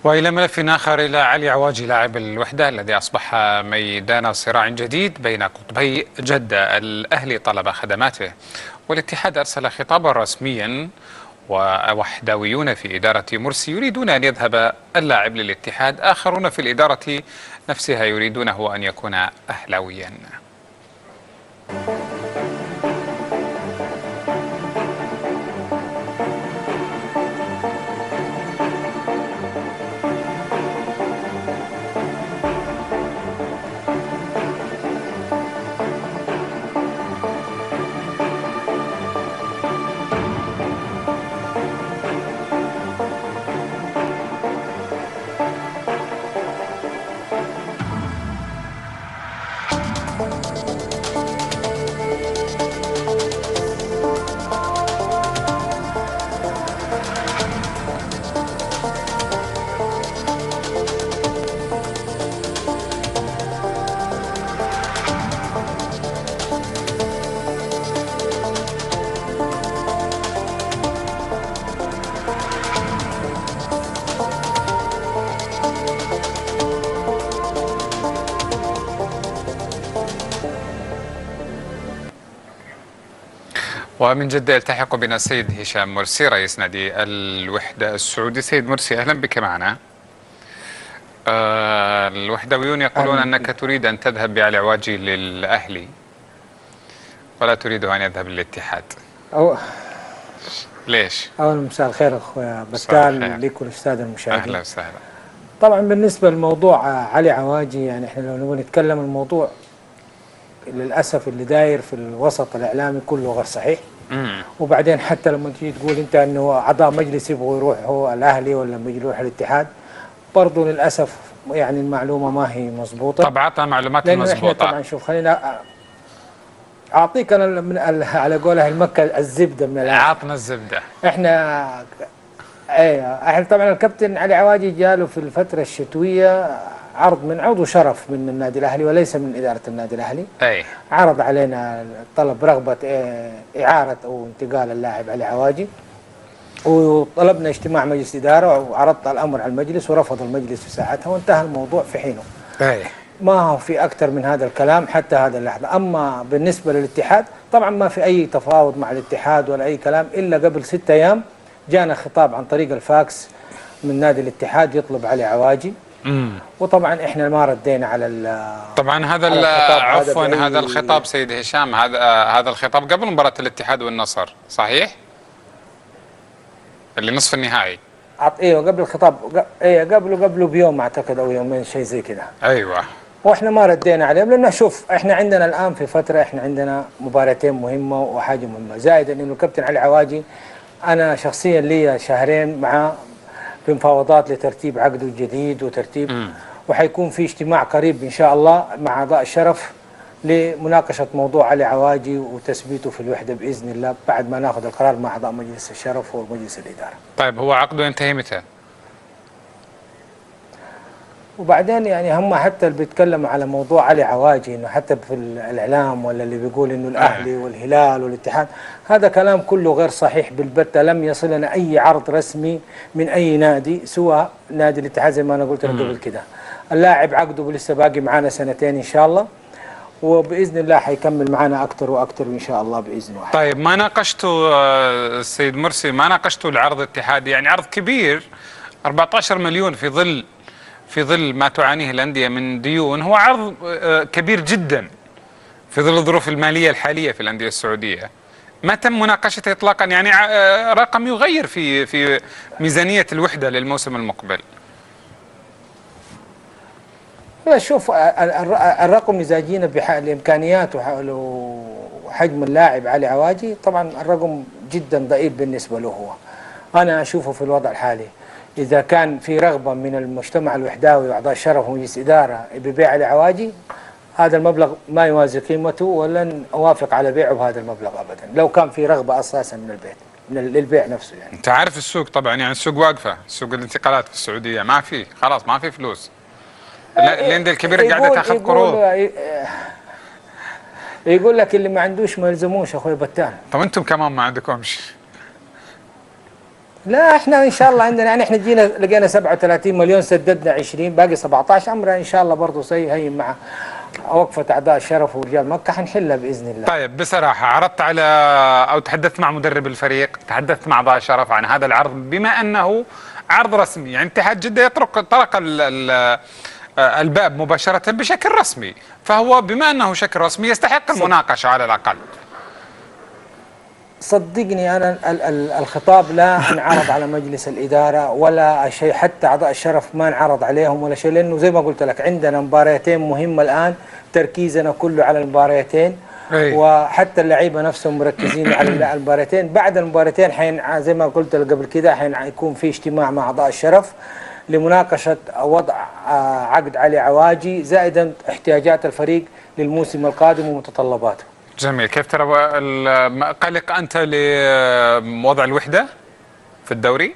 وإلى ملف آخر، إلى علي عواجي لاعب الوحدة الذي أصبح ميدان صراع جديد بين قطبي جدة. الأهلي طلب خدماته والاتحاد أرسل خطابا رسميا، ووحداويون في إدارة مرسي يريدون أن يذهب اللاعب للاتحاد، آخرون في الإدارة نفسها يريدونه أن يكون أهلاويا. ومن جدة يلتحق بنا السيد هشام مرسي رئيس نادي الوحدة السعودي. سيد مرسي، أهلا بك معنا. الوحدويون يقولون أنك تريد أن تذهب بعلي عواجي للأهلي ولا تريده أن يذهب للاتحاد. ليش؟ أولا مساء الخير أخويا بتال لك والأستاذ المشاهدين. أهلا وسهلا. طبعا بالنسبة للموضوع علي عواجي، يعني احنا لو نبغى نتكلم الموضوع للأسف اللي داير في الوسط الإعلامي كله غير صحيح. وبعدين حتى لما تيجي تقول أنت أنه أعضاء مجلس يبغوا يروحوا الأهلي ولا يروح الاتحاد، برضه للأسف يعني المعلومة ما هي مضبوطة. طب عطنا معلومات مضبوطة. احنا طبعا شوف، خلينا أعطيك أنا من على قولها المكة الزبدة من الآخر. عطنا الزبدة. احنا طبعا الكابتن علي عواجي جاله في الفترة الشتوية عرض من عضو شرف من النادي الأهلي وليس من إدارة النادي الأهلي. عرض علينا طلب رغبة إعارة أو انتقال اللاعب علي عواجي، وطلبنا اجتماع مجلس إدارة وعرضت الأمر على المجلس ورفض المجلس في ساعتها وانتهى الموضوع في حينه. ما هو في أكثر من هذا الكلام حتى هذا اللحظة. أما بالنسبة للاتحاد طبعا ما في أي تفاوض مع الاتحاد ولا أي كلام، إلا قبل 6 أيام جانا خطاب عن طريق الفاكس من نادي الاتحاد يطلب علي عواجي. وطبعا احنا ما ردينا على طبعا هذا عفوا هذا الخطاب سيد هشام، هذا الخطاب قبل مباراة الاتحاد والنصر صحيح؟ اللي نصف النهائي. ايوه قبل الخطاب، قبله بيوم اعتقد او يومين شيء زي كذا. ايوه. واحنا ما ردينا عليهم لانه شوف احنا عندنا الان في فتره احنا عندنا مباراتين مهمه وحاجه مهمه، زائد انه الكابتن علي عواجي انا شخصيا لي شهرين معاه في مفاوضات لترتيب عقده الجديد وترتيب وحيكون في اجتماع قريب ان شاء الله مع اعضاء الشرف لمناقشه موضوع علي عواجي وتثبيته في الوحده باذن الله بعد ما ناخذ القرار مع اعضاء مجلس الشرف ومجلس الاداره. طيب هو عقده ينتهي متى؟ وبعدين يعني هم حتى اللي بيتكلموا على موضوع علي عواجي انه حتى في الاعلام ولا اللي بيقول انه الاهلي والهلال والاتحاد، هذا كلام كله غير صحيح بالبتة. لم يصلنا اي عرض رسمي من اي نادي سوى نادي الاتحاد زي ما انا قلت لك قبل كده. اللاعب عقده لسه باقي معانا 2 ان شاء الله، وباذن الله حيكمل معانا اكثر واكثر ان شاء الله باذن الله. طيب ما ناقشتوا السيد مرسي، ما ناقشتوا العرض الاتحادي؟ يعني عرض كبير 14 مليون في ظل ما تعانيه الأندية من ديون، هو عرض كبير جدا في ظل الظروف المالية الحالية في الأندية السعودية. ما تم مناقشته إطلاقا، يعني رقم يغير في ميزانية الوحدة للموسم المقبل. شوف الرقم إذا جينا بإمكانيات وحجم اللاعب علي عواجي طبعا الرقم جدا ضئيل بالنسبة له. هو أنا أشوفه في الوضع الحالي إذا كان في رغبة من المجتمع الوحداوي وأعضاء الشرف ومجلس إدارة ببيع علي عواجي، هذا المبلغ ما يوازي قيمته ولن أوافق على بيعه بهذا المبلغ أبدا لو كان في رغبة أساسا للبيع نفسه. يعني أنت عارف السوق طبعا، يعني السوق واقفة، سوق الانتقالات في السعودية ما في، خلاص ما في فلوس. الأندية الكبيرة قاعدة تاخذ قروض. يقول لك اللي ما عندوش ما يلزموش أخوي بتان. طب أنتم كمان ما عندكمش. لا احنا ان شاء الله عندنا يعني احنا جينا لقينا 37 مليون، سددنا 20، باقي 17. امرنا ان شاء الله برضه هي مع وقفة اعضاء الشرف ورجال مكة حنحلها باذن الله. طيب بصراحة عرضت على او تحدثت مع مدرب الفريق، تحدثت مع اعضاء الشرف عن هذا العرض بما انه عرض رسمي، يعني اتحاد جدة طرق الباب مباشرة بشكل رسمي، فهو بما انه شكل رسمي يستحق المناقشة على الاقل. صدقني أنا الخطاب لا انعرض على مجلس الإدارة ولا شيء، حتى أعضاء الشرف ما انعرض عليهم ولا شيء، لأنه زي ما قلت لك عندنا مباريتين مهمة الآن، تركيزنا كله على المباريتين. وحتى اللعيبة نفسهم مركزين على المباريتين. بعد المباريتين زي ما قلت قبل كده حيكون في اجتماع مع أعضاء الشرف لمناقشة وضع عقد علي عواجي زائدا احتياجات الفريق للموسم القادم ومتطلباته. جميل. كيف ترى قلق أنت لوضع الوحدة في الدوري؟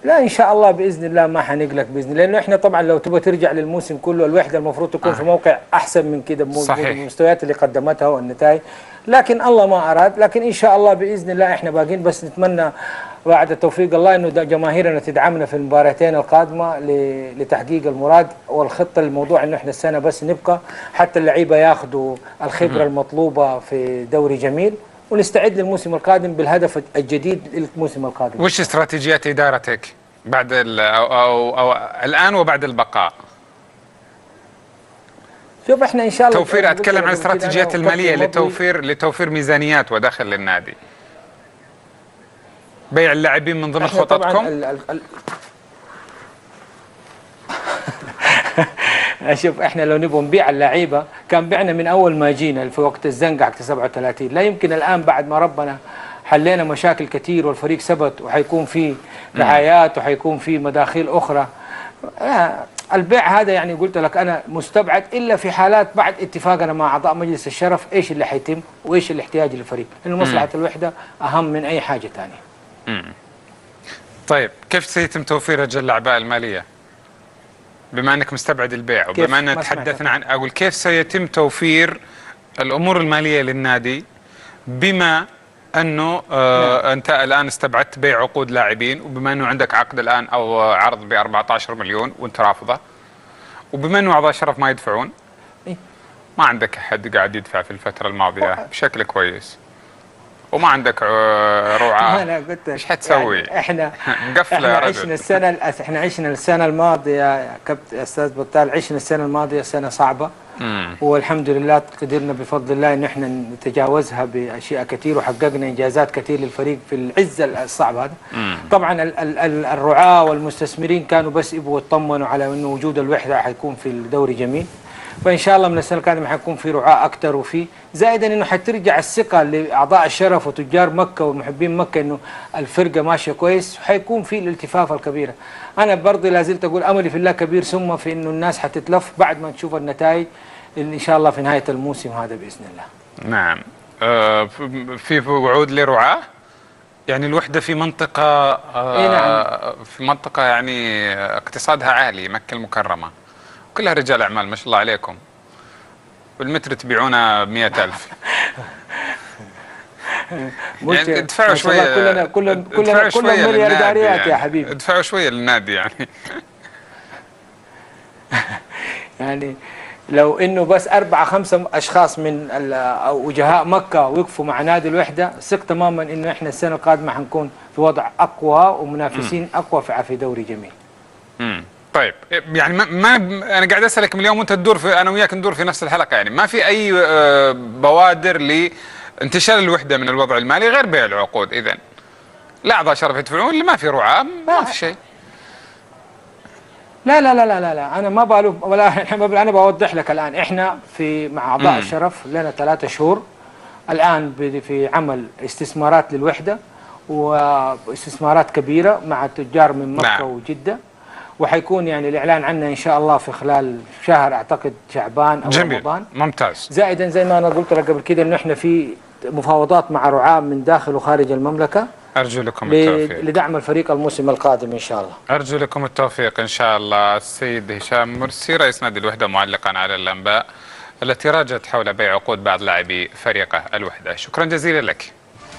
لا إن شاء الله بإذن الله ما حنقلق بإذن الله، لأنه إحنا طبعا لو تبغى ترجع للموسم كله الوحدة المفروض تكون في موقع أحسن من كده بالمستويات اللي قدمتها والنتائج، لكن الله ما أراد. لكن إن شاء الله بإذن الله إحنا باقين، بس نتمنى بعد توفيق الله إنه جماهيرنا تدعمنا في المباراتين القادمة لتحقيق المراد والخطة. الموضوع إنه إحنا السنة بس نبقى حتى اللعيبة ياخذوا الخبرة المطلوبة في دوري جميل، ونستعد للموسم القادم بالهدف الجديد للموسم القادم. وش استراتيجيات إدارتك بعد أو الآن وبعد البقاء؟ شوف احنا ان شاء الله اتكلم عن الاستراتيجيات الماليه لتوفير ميزانيات ودخل للنادي. بيع اللاعبين من ضمن خططكم؟ شوف احنا لو نبغى نبيع اللعيبه كان بعنا من اول ما جينا في وقت الزنقه 37. لا يمكن الان بعد ما ربنا حلينا مشاكل كثير والفريق ثبت وحيكون في دعايات وحيكون في مداخيل اخرى. البيع هذا يعني قلت لك انا مستبعد الا في حالات بعد اتفاقنا مع اعضاء مجلس الشرف ايش اللي حيتم وايش الاحتياج للفريق، لانه مصلحه الوحده اهم من اي حاجه ثانيه. طيب كيف سيتم توفير رجال الاعباء الماليه؟ بما انك مستبعد البيع وبما اننا تحدثنا عن اقول كيف سيتم توفير الامور الماليه للنادي بما انه انت الان استبعدت بيع عقود لاعبين، وبما انه عندك عقد الان او عرض ب 14 مليون وانت رافضه، وبما انه اعضاء الشرف ما يدفعون، ما عندك احد قاعد يدفع في الفتره الماضيه بشكل كويس، وما عندك رعاة، ايش حتسوي؟ يعني احنا مقفله يا رجل. احنا عشنا السنه الماضيه يا كابتن استاذ بطال، عشنا السنه الماضيه سنه صعبه، والحمد لله قدرنا بفضل الله ان احنا نتجاوزها باشياء كثير وحققنا انجازات كثير للفريق في العز الصعب هذا. طبعا الرعاة والمستثمرين كانوا بس يبغوا يطمنوا على انه وجود الوحده حيكون في الدوري جميل، فان شاء الله من السنه القادمه حيكون في رعاة اكثر، وفي زائدا انه حترجع الثقه لاعضاء الشرف وتجار مكه ومحبين مكه انه الفرقه ماشيه كويس، وحيكون في الالتفافه الكبيره. انا برضه لا زلت اقول املي في الله كبير، ثم في انه الناس حتتلف بعد ما نشوف النتائج ان شاء الله في نهايه الموسم هذا باذن الله. نعم. في وعود لرعاة؟ يعني الوحده في منطقه نعم. في منطقه يعني اقتصادها عالي، مكه المكرمه كلها رجال اعمال ما شاء الله عليكم، بالمتر تبيعونا ب100,000. يعني ادفعوا شويه، كلنا مليارديرات يا حبيبي، ادفعوا شويه للنادي يعني. يعني لو انه بس 4-5 اشخاص من وجهاء مكه وقفوا مع نادي الوحده، ثق تماما انه احنا السنه القادمه حنكون في وضع اقوى ومنافسين اقوى في دوري جميل. طيب يعني ما انا قاعد اسالك من اليوم وانت تدور انا وياك ندور في نفس الحلقه، يعني ما في اي بوادر لانتشال الوحده من الوضع المالي غير بيع العقود؟ اذا لا اعضاء شرف يدفعون، اللي ما في رعاة ما في شيء. لا لا لا لا لا, لا. انا ما بالو ولا انا بوضح لك الان، احنا في مع اعضاء الشرف لنا 3 شهور الان في عمل استثمارات للوحده واستثمارات كبيره مع تجار من مكه وجده، وحيكون يعني الاعلان عنه ان شاء الله في خلال شهر اعتقد شعبان او رمضان. ممتاز. زائدا زي ما انا قلت لك قبل كده انه احنا في مفاوضات مع رعاة من داخل وخارج المملكه. ارجو لكم التوفيق لدعم الفريق الموسم القادم ان شاء الله. ارجو لكم التوفيق ان شاء الله. السيد هشام مرسي رئيس نادي الوحده معلقا على الانباء التي راجت حول بيع عقود بعض لاعبي فريقه الوحده، شكرا جزيلا لك.